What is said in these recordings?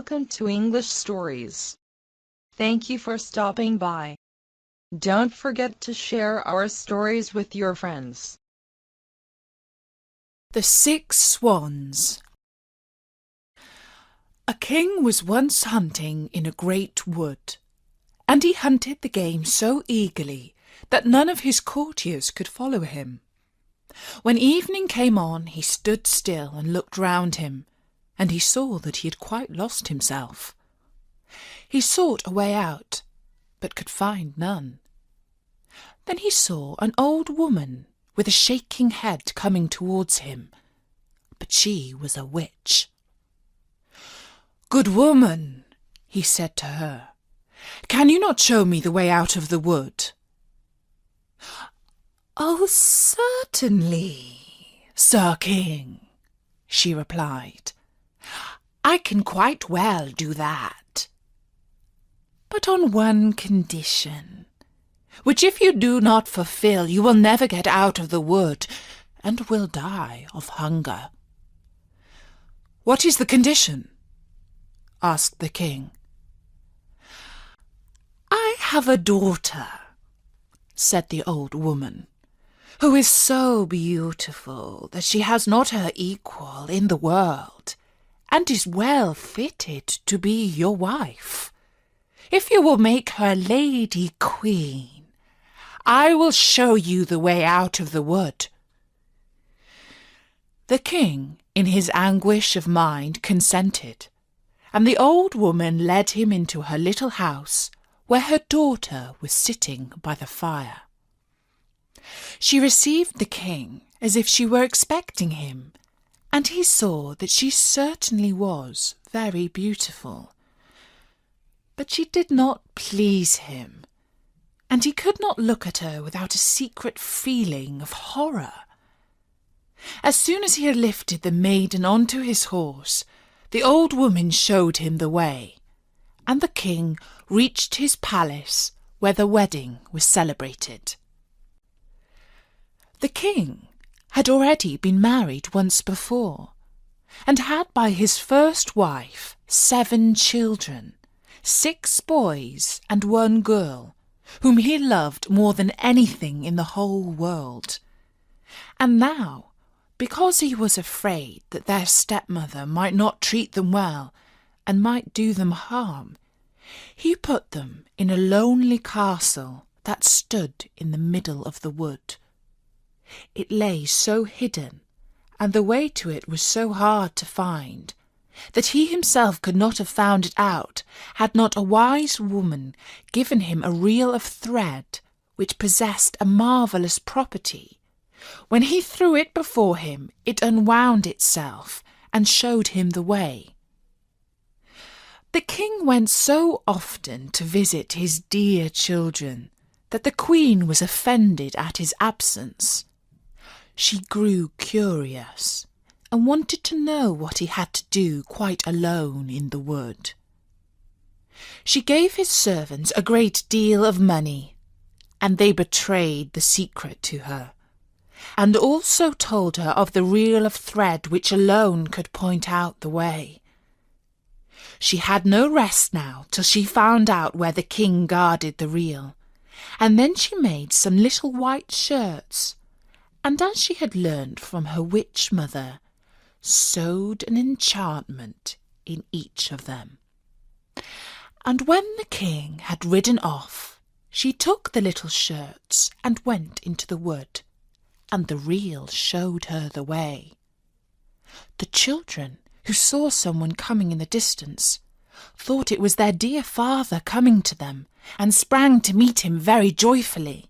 welcome to English Stories. Thank you for stopping by. Don't forget to share our stories with your friends. The 6 Swans. A king was once hunting in a great wood, and he hunted the game so eagerly that none of his courtiers could follow him. When evening came on, he stood still and looked round him, and he saw that he had quite lost himself. He sought a way out, but could find none. Then he saw an old woman with a shaking head coming towards him, but she was a witch. "Good woman," he said to her, "can you not show me the way out of the wood?" "Oh, certainly, Sir King," she replied. "I can quite well do that, but on one condition, which if you do not fulfill, you will never get out of the wood and will die of hunger." "What is the condition?" asked the king. "I have a daughter," said the old woman, "who is so beautiful that she has not her equal in the world, and is well fitted to be your wife. If you will make her lady queen, I will show you the way out of the wood." The king, in his anguish of mind, consented, and the old woman led him into her little house, where her daughter was sitting by the fire. She received the king as if she were expecting him, and he saw that she certainly was very beautiful. But she did not please him, and he could not look at her without a secret feeling of horror. As soon as he had lifted the maiden onto his horse, the old woman showed him the way, and the king reached his palace where the wedding was celebrated. The king had already been married once before, and had by his first wife 7 children, 6 boys and 1 girl, whom he loved more than anything in the whole world. And now, because he was afraid that their stepmother might not treat them well and might do them harm, he put them in a lonely castle that stood in the middle of the wood. It lay so hidden, and the way to it was so hard to find, that he himself could not have found it out had not a wise woman given him a reel of thread which possessed a marvellous property. When he threw it before him, it unwound itself and showed him the way. The king went so often to visit his dear children that the queen was offended at his absence. She grew curious and wanted to know what he had to do quite alone in the wood. She gave his servants a great deal of money, and they betrayed the secret to her, and also told her of the reel of thread which alone could point out the way. She had no rest now till she found out where the king guarded the reel, and then she made some little white shirts, and as she had learned from her witch mother, sewed an enchantment in each of them. And when the king had ridden off, she took the little shirts and went into the wood, and the reel showed her the way. The children, who saw someone coming in the distance, thought it was their dear father coming to them, and sprang to meet him very joyfully.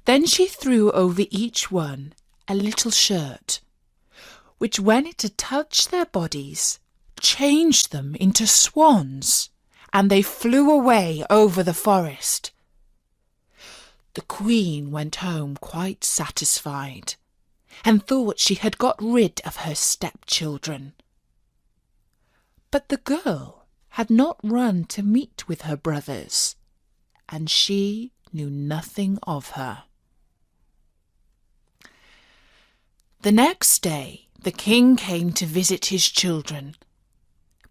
Then she threw over each one a little shirt, which when it had touched their bodies, changed them into swans, and they flew away over the forest. The queen went home quite satisfied, and thought she had got rid of her stepchildren. But the girl had not run to meet with her brothers, and she knew nothing of her. The next day the king came to visit his children,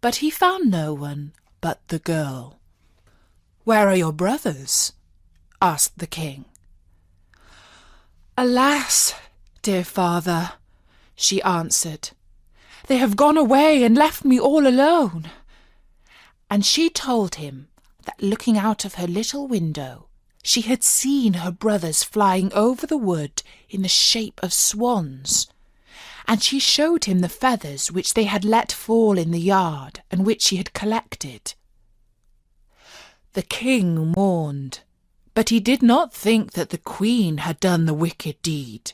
but he found no one but the girl. "Where are your brothers?" asked the king. "Alas, dear father," she answered, "they have gone away and left me all alone." And she told him that looking out of her little window, she had seen her brothers flying over the wood in the shape of swans, and she showed him the feathers which they had let fall in the yard and which she had collected. The king mourned, but he did not think that the queen had done the wicked deed,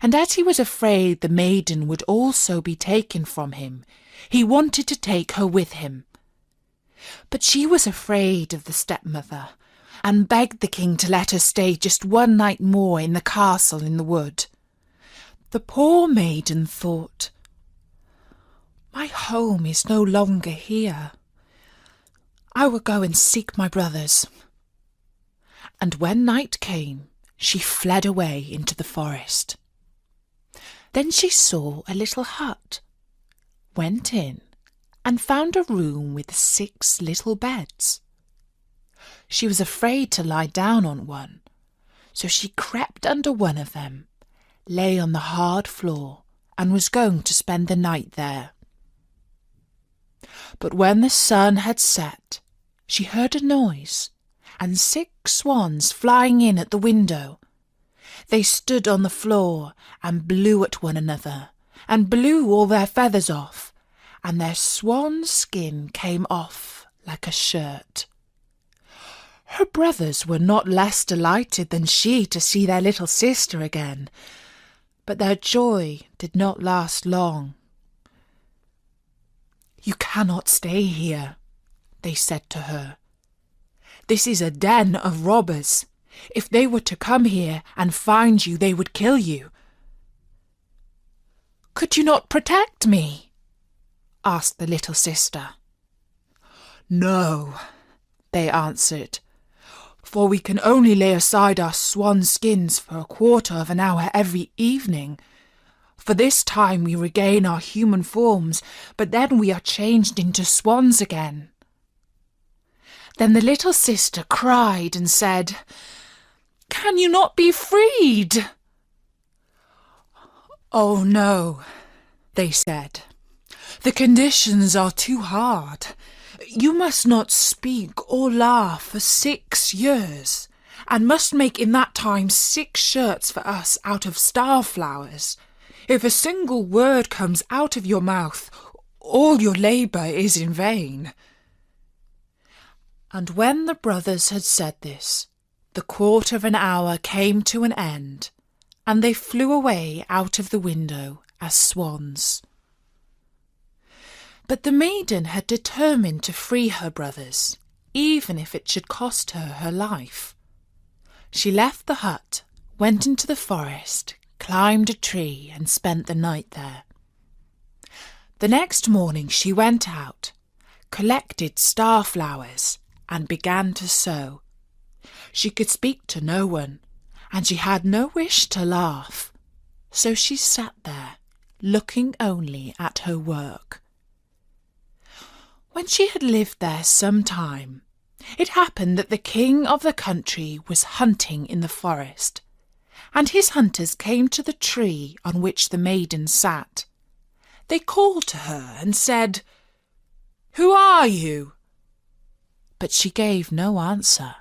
and as he was afraid the maiden would also be taken from him, he wanted to take her with him. But she was afraid of the stepmother, and begged the king to let her stay just one night more in the castle in the wood. The poor maiden thought, "My home is no longer here. I will go and seek my brothers." And when night came, she fled away into the forest. Then she saw a little hut, went in, and found a room with 6 little beds. She was afraid to lie down on one, so she crept under one of them, lay on the hard floor, and was going to spend the night there. But when the sun had set, she heard a noise, and 6 swans flying in at the window. They stood on the floor and blew at one another, and blew all their feathers off, and their swan skin came off like a shirt. Her brothers were not less delighted than she to see their little sister again, but their joy did not last long. "You cannot stay here," they said to her. "This is a den of robbers. If they were to come here and find you, they would kill you." "Could you not protect me?" asked the little sister. "No," they answered, "for we can only lay aside our swan skins for a quarter of an hour every evening. For this time we regain our human forms, but then we are changed into swans again." Then the little sister cried and said, "Can you not be freed?" "Oh no," they said. "The conditions are too hard. You must not speak or laugh for 6 years, and must make in that time 6 shirts for us out of star flowers. If a single word comes out of your mouth, all your labour is in vain." And when the brothers had said this, the quarter of an hour came to an end, and they flew away out of the window as swans. But the maiden had determined to free her brothers, even if it should cost her her life. She left the hut, went into the forest, climbed a tree, and spent the night there. The next morning she went out, collected star flowers, and began to sew. She could speak to no one, and she had no wish to laugh, so she sat there, looking only at her work. When she had lived there some time, it happened that the king of the country was hunting in the forest, and his hunters came to the tree on which the maiden sat. They called to her and said, "Who are you?" But she gave no answer.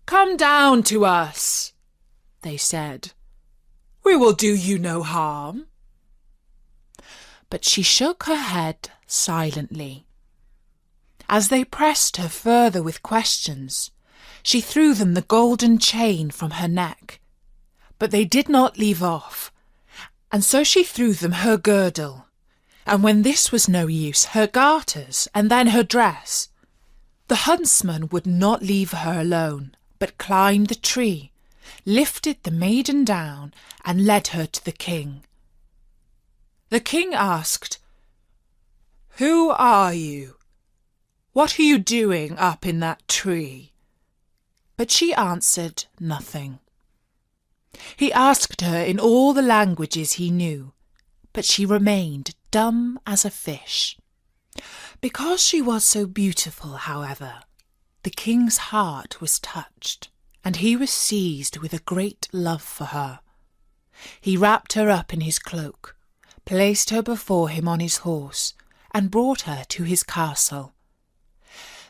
"Come down to us," they said. "We will do you no harm." But she shook her head silently. As they pressed her further with questions, she threw them the golden chain from her neck, but they did not leave off, and so she threw them her girdle, and when this was no use, her garters, and then her dress. The huntsman would not leave her alone, but climbed the tree, lifted the maiden down, and led her to the king. The king asked, "Who are you? What are you doing up in that tree?" But she answered nothing. He asked her in all the languages he knew, but she remained dumb as a fish. Because she was so beautiful, however, the king's heart was touched, and he was seized with a great love for her. He wrapped her up in his cloak, placed her before him on his horse, and brought her to his castle.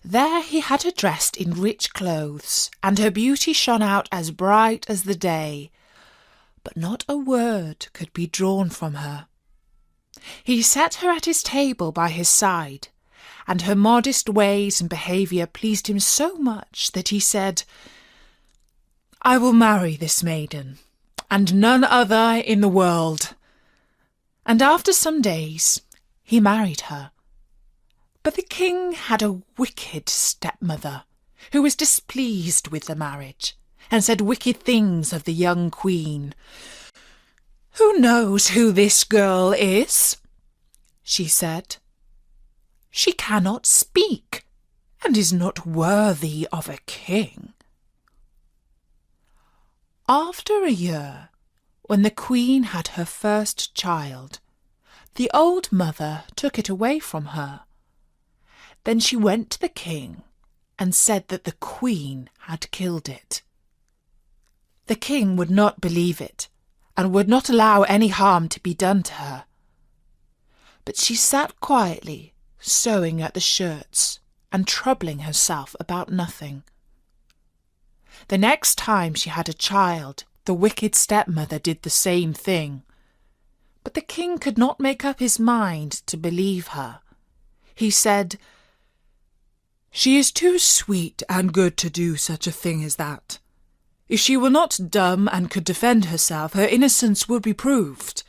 There he had her dressed in rich clothes, and her beauty shone out as bright as the day, but not a word could be drawn from her. He set her at his table by his side, and her modest ways and behaviour pleased him so much that he said, "I will marry this maiden, and none other in the world." And after some days he married her. But the king had a wicked stepmother, who was displeased with the marriage, and said wicked things of the young queen. "Who knows who this girl is?" she said. "She cannot speak, and is not worthy of a king." After a year, when the queen had her first child, the old mother took it away from her. Then she went to the king and said that the queen had killed it. The king would not believe it, and would not allow any harm to be done to her. But she sat quietly, sewing at the shirts, and troubling herself about nothing. The next time she had a child, the wicked stepmother did the same thing. But the king could not make up his mind to believe her. He said, "She is too sweet and good to do such a thing as that. If she were not dumb and could defend herself, her innocence would be proved."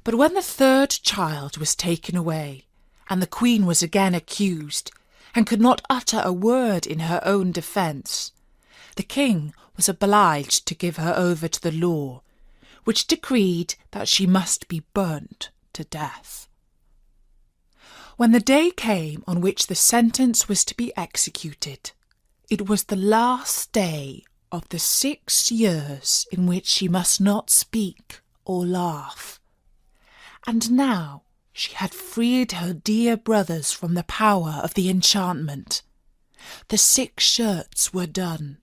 But when the third child was taken away, and the queen was again accused, and could not utter a word in her own defence, the king was obliged to give her over to the law, which decreed that she must be burnt to death. When the day came on which the sentence was to be executed, it was the last day of the 6 years in which she must not speak or laugh. And now she had freed her dear brothers from the power of the enchantment. The 6 shirts were done.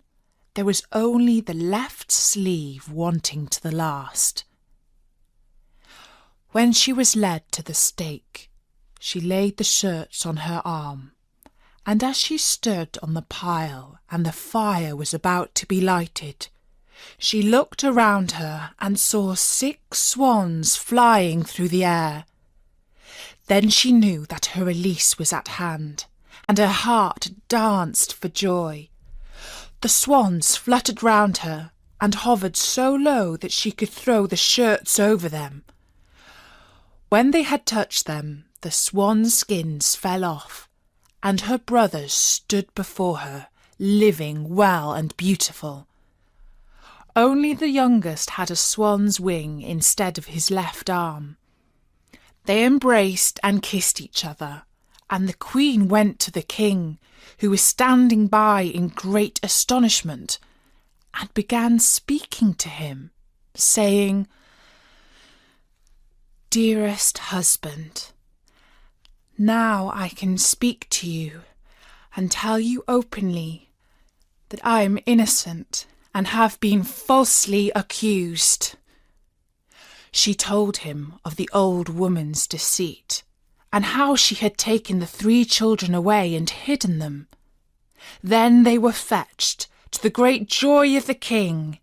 There was only the left sleeve wanting to the last. When she was led to the stake, she laid the shirts on her arm, and as she stood on the pile and the fire was about to be lighted, she looked around her and saw 6 swans flying through the air. Then she knew that her release was at hand, and her heart danced for joy. The swans fluttered round her and hovered so low that she could throw the shirts over them. When they had touched them, the swan skins fell off, and her brothers stood before her, living, well and beautiful. Only the youngest had a swan's wing instead of his left arm. They embraced and kissed each other, and the queen went to the king, who was standing by in great astonishment, and began speaking to him, saying, "Dearest husband, now I can speak to you and tell you openly that I am innocent and have been falsely accused." She told him of the old woman's deceit, and how she had taken the 3 children away and hidden them. Then they were fetched, to the great joy of the king,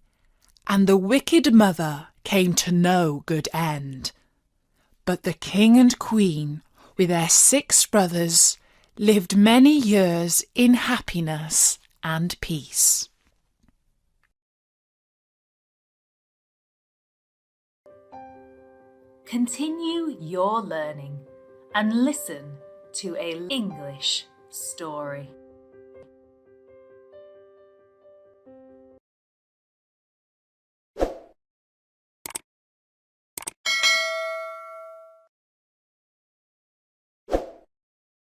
and the wicked mother came to no good end. But the king and queen, with their 6 brothers, lived many years in happiness and peace. Continue your learning and listen to an English story.